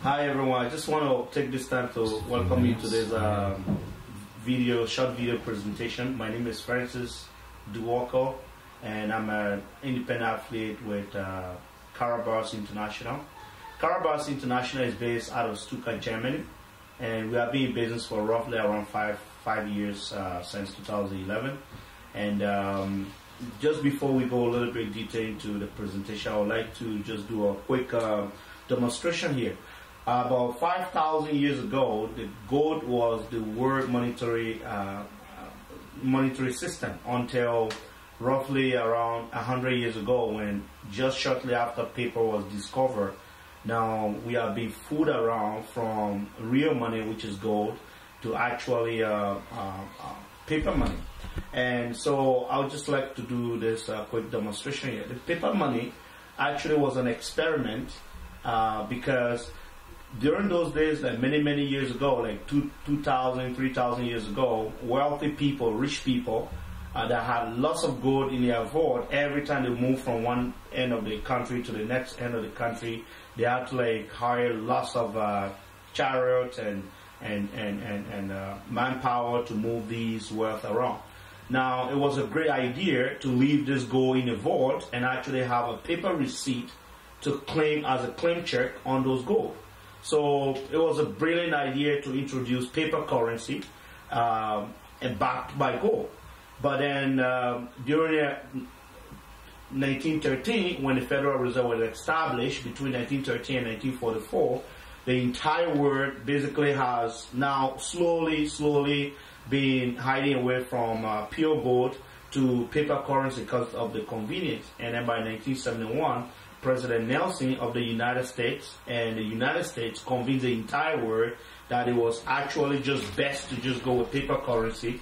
Hi everyone, I just want to take this time to welcome you to this short video presentation. My name is Francis Duwoko and I'm an independent affiliate with Karatbars International. Karatbars International is based out of Stuttgart, Germany, and we have been in business for roughly around five years since 2011. And just before we go a little bit deeper into the presentation, I would like to just do a quick demonstration here. About 5,000 years ago, the gold was the world monetary system until roughly around 100 years ago, when just shortly after paper was discovered. Now we are being fooled around from real money, which is gold, to actually paper money. And so I would just like to do this quick demonstration here. The paper money actually was an experiment because during those days, like many years ago, like 2,000, 3,000 years ago, wealthy people, rich people that had lots of gold in their vault, every time they moved from one end of the country to the next end of the country, they had to like hire lots of chariots and manpower to move these wealth around. Now, it was a great idea to leave this gold in a vault and actually have a paper receipt to claim as a claim check on those gold. So it was a brilliant idea to introduce paper currency and backed by gold. But then during 1913, when the Federal Reserve was established between 1913 and 1944, the entire world basically has now slowly been hiding away from pure gold to paper currency because of the convenience. And then by 1971, President Nelson of the United States and the United States convinced the entire world that it was actually just best to just go with paper currency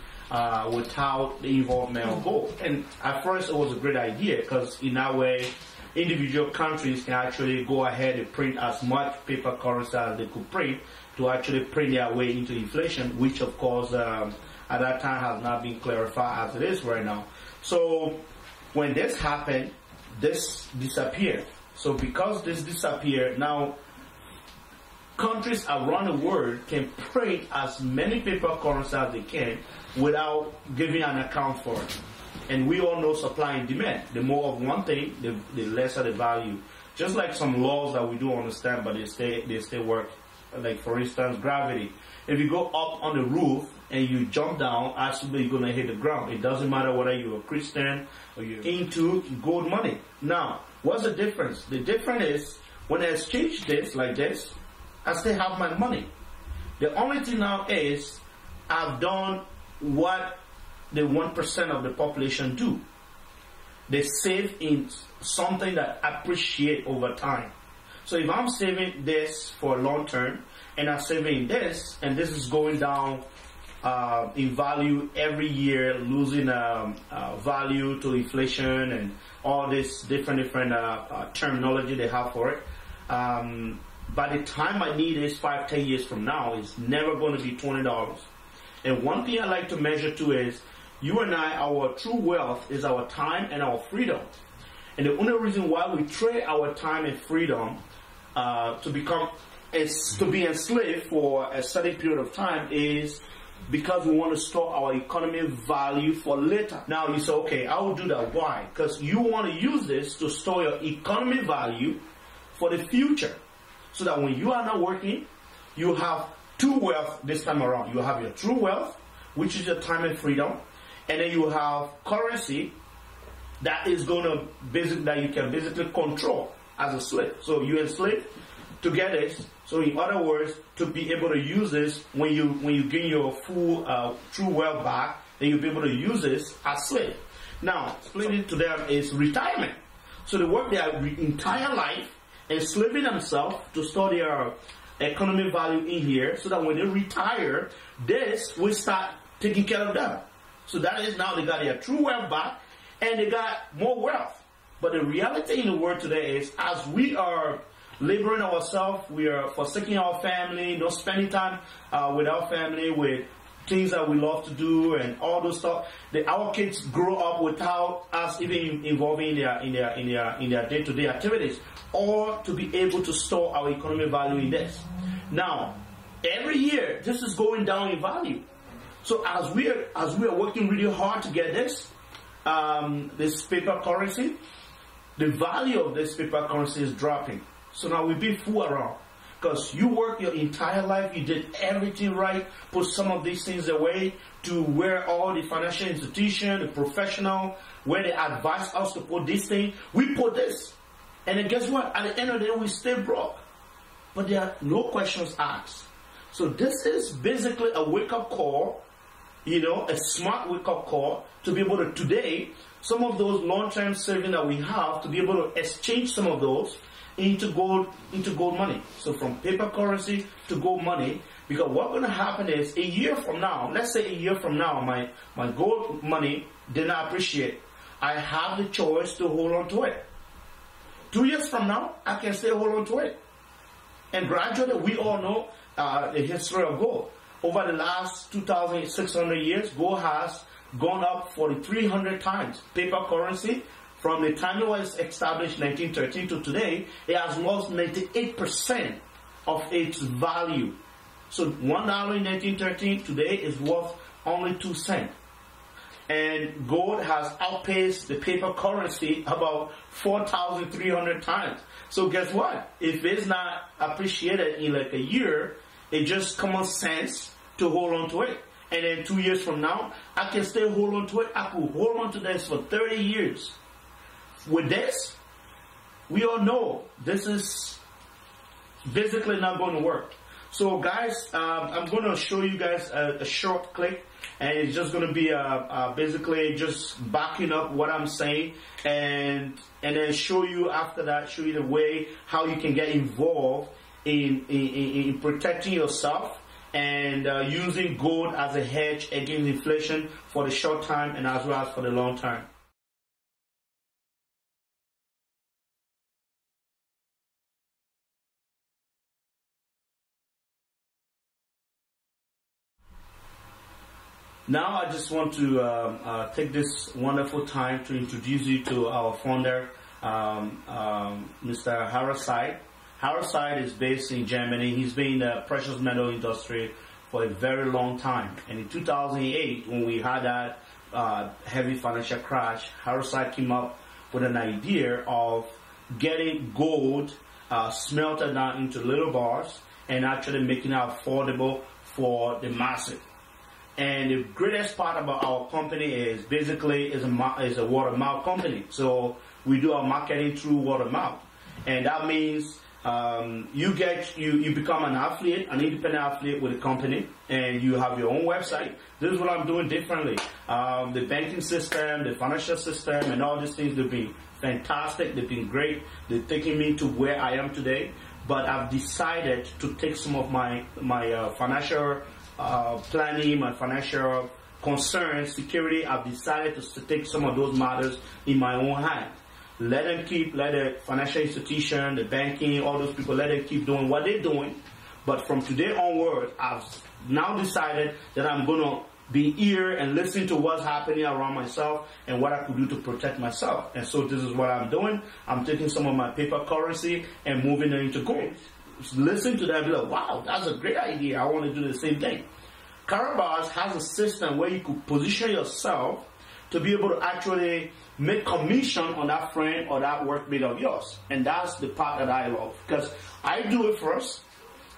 without the involvement of gold. And at first it was a great idea because in that way individual countries can actually go ahead and print as much paper currency as they could print to actually print their way into inflation, which of course at that time has not been clarified as it is right now. So when this happened, this disappeared. So because this disappeared, now countries around the world can print as many paper currency as they can without giving an account for it. And we all know supply and demand. The more of one thing, the lesser the value. Just like some laws that we do understand, but they stay work. Like for instance, gravity. If you go up on the roof and you jump down, absolutely you're gonna hit the ground. It doesn't matter whether you're a Christian or you're into gold money. Now, what's the difference? The difference is when I exchange this like this, I still have my money. The only thing now is I've done what the 1% of the population do. They save in something that appreciates over time. So if I'm saving this for long term and I'm saving this and this is going down in value every year, losing value to inflation and all this different terminology they have for it, by the time I need this 5-10 years from now, it's never going to be $20. And one thing I like to measure too is you and I, our true wealth is our time and our freedom. And the only reason why we trade our time and freedom to be enslaved for a certain period of time is because we want to store our economic value for later. Now you say, okay, I will do that. Why? Because you want to use this to store your economic value for the future. So that when you are not working, you have two wealth this time around. You have your true wealth, which is your time and freedom. And then you have currency that is going to that you can basically control as a slave. So you enslave to get this. So in other words, to be able to use this when you gain your full true wealth back, then you'll be able to use this as slave. Now, explaining to them is retirement. So they work their entire life enslaving themselves to store their economic value in here, so that when they retire, this will start taking care of them. So that is now they got their true wealth back and they got more wealth. But the reality in the world today is, as we are laboring ourselves, we are forsaking our family, not spending time with our family, with things that we love to do and all those stuff. Our kids grow up without us even involving in their day-to-day activities, or to be able to store our economic value in this. Now, every year this is going down in value. So as we are working really hard to get this paper currency, the value of this paper currency is dropping. So now we've been fooled around. Because you work your entire life, you did everything right, put some of these things away to where all the financial institution, the professional, where they advise us to put this thing, we put this. And then guess what? At the end of the day, we stay broke. But there are no questions asked. So this is basically a wake-up call, you know, a smart wake-up call to be able to today, some of those long-term savings that we have, to be able to exchange some of those into gold money. So from paper currency to gold money, because what's going to happen is a year from now, let's say a year from now, my gold money did not appreciate. I have the choice to hold on to it. 2 years from now, I can still hold on to it. And gradually, we all know the history of gold. Over the last 2,600 years, gold has gone up 4,300 times. Paper currency, from the time it was established 1913 to today, it has lost 98% of its value. So $1 in 1913 today is worth only 2 cents. And gold has outpaced the paper currency about 4,300 times. So guess what? If it's not appreciated in like a year, it just common sense to hold on to it. And then 2 years from now, I can still hold on to it. I could hold on to this for 30 years. With this, we all know this is basically not going to work. So guys, I'm going to show you guys a short clip, and it's just going to be basically just backing up what I'm saying, and then show you after that, show you the way how you can get involved in protecting yourself and using gold as a hedge against inflation for the short time and as well as for the long term. Now I just want to take this wonderful time to introduce you to our founder, Mr. Karatbars. Karatbars is based in Germany. He's been in the precious metal industry for a very long time. And in 2008, when we had that heavy financial crash, Karatbars came up with an idea of getting gold smelted down into little bars and actually making it affordable for the masses. And the greatest part about our company is basically is a word of mouth company. So we do our marketing through word of mouth, and that means you become an affiliate, an independent affiliate with a company, and you have your own website. This is what I'm doing differently. The banking system, the financial system, and all these things, they've been fantastic. They've been great. They're taking me to where I am today. But I've decided to take some of my financial planning, my financial concerns, security. I've decided to take some of those matters in my own hand. Let the financial institution, the banking, all those people, let them keep doing what they're doing. But from today onward, I've now decided that I'm going to be here and listen to what's happening around myself and what I could do to protect myself. And so this is what I'm doing. I'm taking some of my paper currency and moving it into gold. Listen to that and be like, wow, that's a great idea. I want to do the same thing. Karatbars has a system where you could position yourself to be able to actually make commission on that friend or that workmate of yours. And that's the part that I love, because I do it first,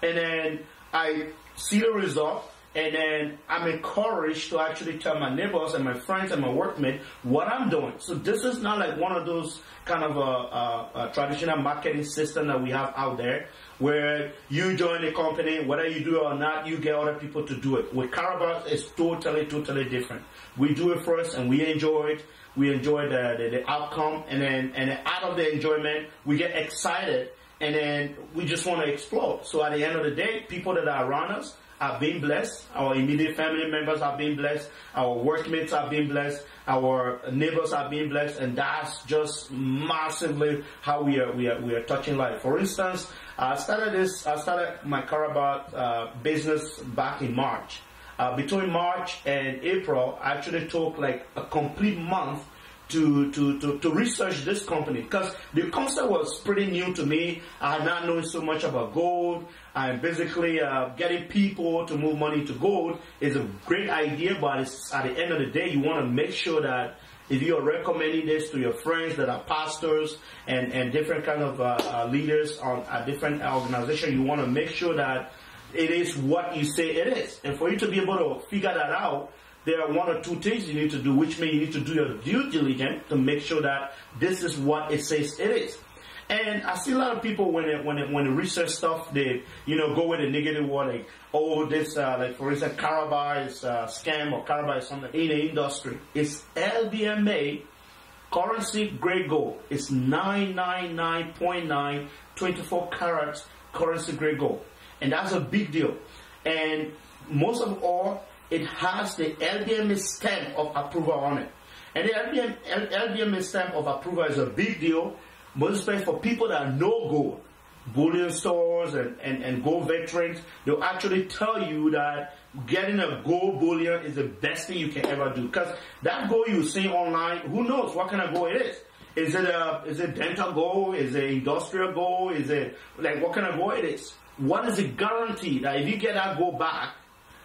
and then I see the result, and then I'm encouraged to actually tell my neighbors and my friends and my workmates what I'm doing. So this is not like one of those kind of a traditional marketing system that we have out there, where you join a company, whether you do it or not, you get other people to do it. With Karatbars, it's totally different. We do it first, and we enjoy it. We enjoy the outcome, and then out of the enjoyment, we get excited, and then we just want to explore. So at the end of the day, people that are around us are being blessed. Our immediate family members are being blessed. Our workmates are being blessed. Our neighbors are being blessed, and that's just massively how we are touching life. For instance, I started my Karatbars business back in March. between March and April, I actually took like a complete month to research this company, because the concept was pretty new to me. I had not known so much about gold, and basically getting people to move money to gold is a great idea, but it's, at the end of the day, you want to make sure that if you are recommending this to your friends that are pastors and different kind of leaders on a different organization, you want to make sure that it is what you say it is. And for you to be able to figure that out, there are one or two things you need to do, which means you need to do your due diligence to make sure that this is what it says it is. And I see a lot of people when they research stuff, they go with a negative word, like, oh, this like for instance, Karatbars is scam, or Karatbars is something in the industry. It's LBMA currency grade gold. It's 999.9 24 carats currency grade gold, and that's a big deal. And most of all, it has the LBMA stamp of approval on it. And the LBMA stamp of approval is a big deal, most especially for people that know gold. Bullion stores and gold veterans, they'll actually tell you that getting a gold bullion is the best thing you can ever do. Because that gold you see online, who knows what kind of gold it is? Is it dental gold? Is it industrial gold? Is it like what kind of gold it is? What is the guarantee that if you get that gold back,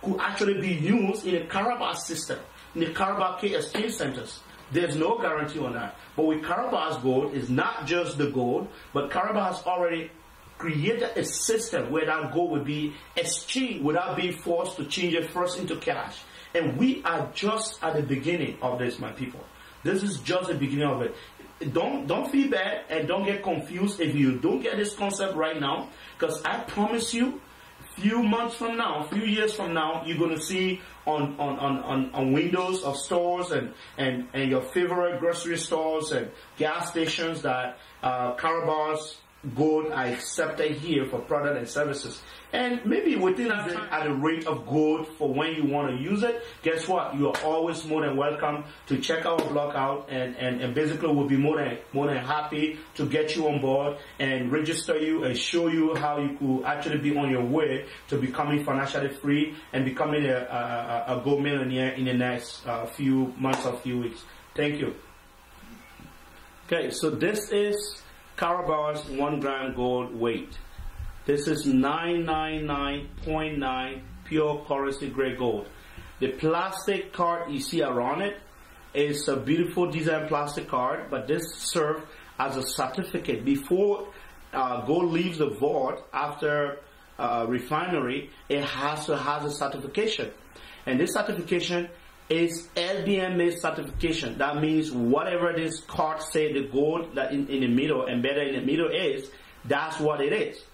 could actually be used in a Karatbars system, in the Karatbars exchange centers? There's no guarantee on that. But with Karatbars gold, it's not just the gold, but Karatbars already created a system where that gold would be exchanged without being forced to change it first into cash. And we are just at the beginning of this, my people. This is just the beginning of it. Don't feel bad and don't get confused if you don't get this concept right now, because I promise you, few months from now, few years from now, you're going to see on windows of stores and your favorite grocery stores and gas stations that Karatbars gold are accepted here for product and services. And maybe within that time, at the rate of gold for when you want to use it, guess what? You are always more than welcome to check our blog out, and basically we'll be more than happy to get you on board and register you and show you how you could actually be on your way to becoming financially free and becoming a gold millionaire in the next few months or few weeks. Thank you. Okay, so this is Karatbars 1 gram gold weight. This is 999.9 pure currency grade gold. The plastic card you see around it is a beautiful design plastic card, but this serves as a certificate. Before gold leaves the vault after refinery, it has to have a certification. And this certification is LBMA certification. That means whatever this card say the gold that in the middle, embedded in the middle is, that's what it is.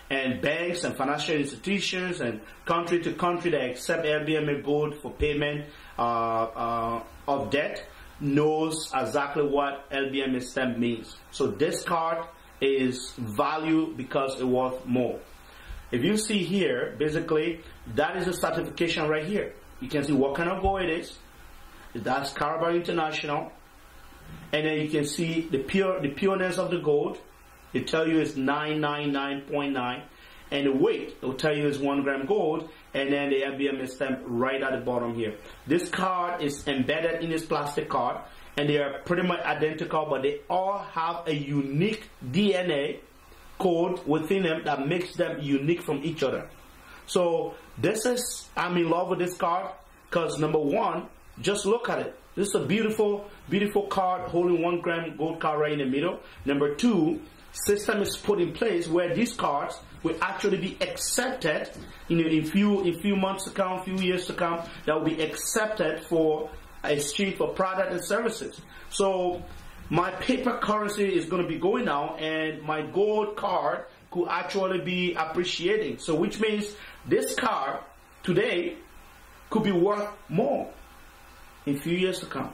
And banks and financial institutions and country to country that accept LBMA gold for payment of debt knows exactly what LBMA stamp means. So this card is valued because it worth more. If you see here, basically that is a certification right here. You can see what kind of gold it is. That's Karatbars International. And then you can see the pureness of the gold. It tell you it's 999.9. And the weight, it will tell you it's 1 gram gold. And then the LBMA stamp right at the bottom here. This card is embedded in this plastic card. And they are pretty much identical, but they all have a unique DNA code within them that makes them unique from each other. So this is, I'm in love with this card because number one, just look at it. This is a beautiful, beautiful card holding 1 gram gold card right in the middle. Number two, system is put in place where these cards will actually be accepted in few months to come, few years to come, that will be accepted for exchange for product and services. So my paper currency is going to be going down and my gold card could actually be appreciating. So which means this card today could be worth more in few years to come.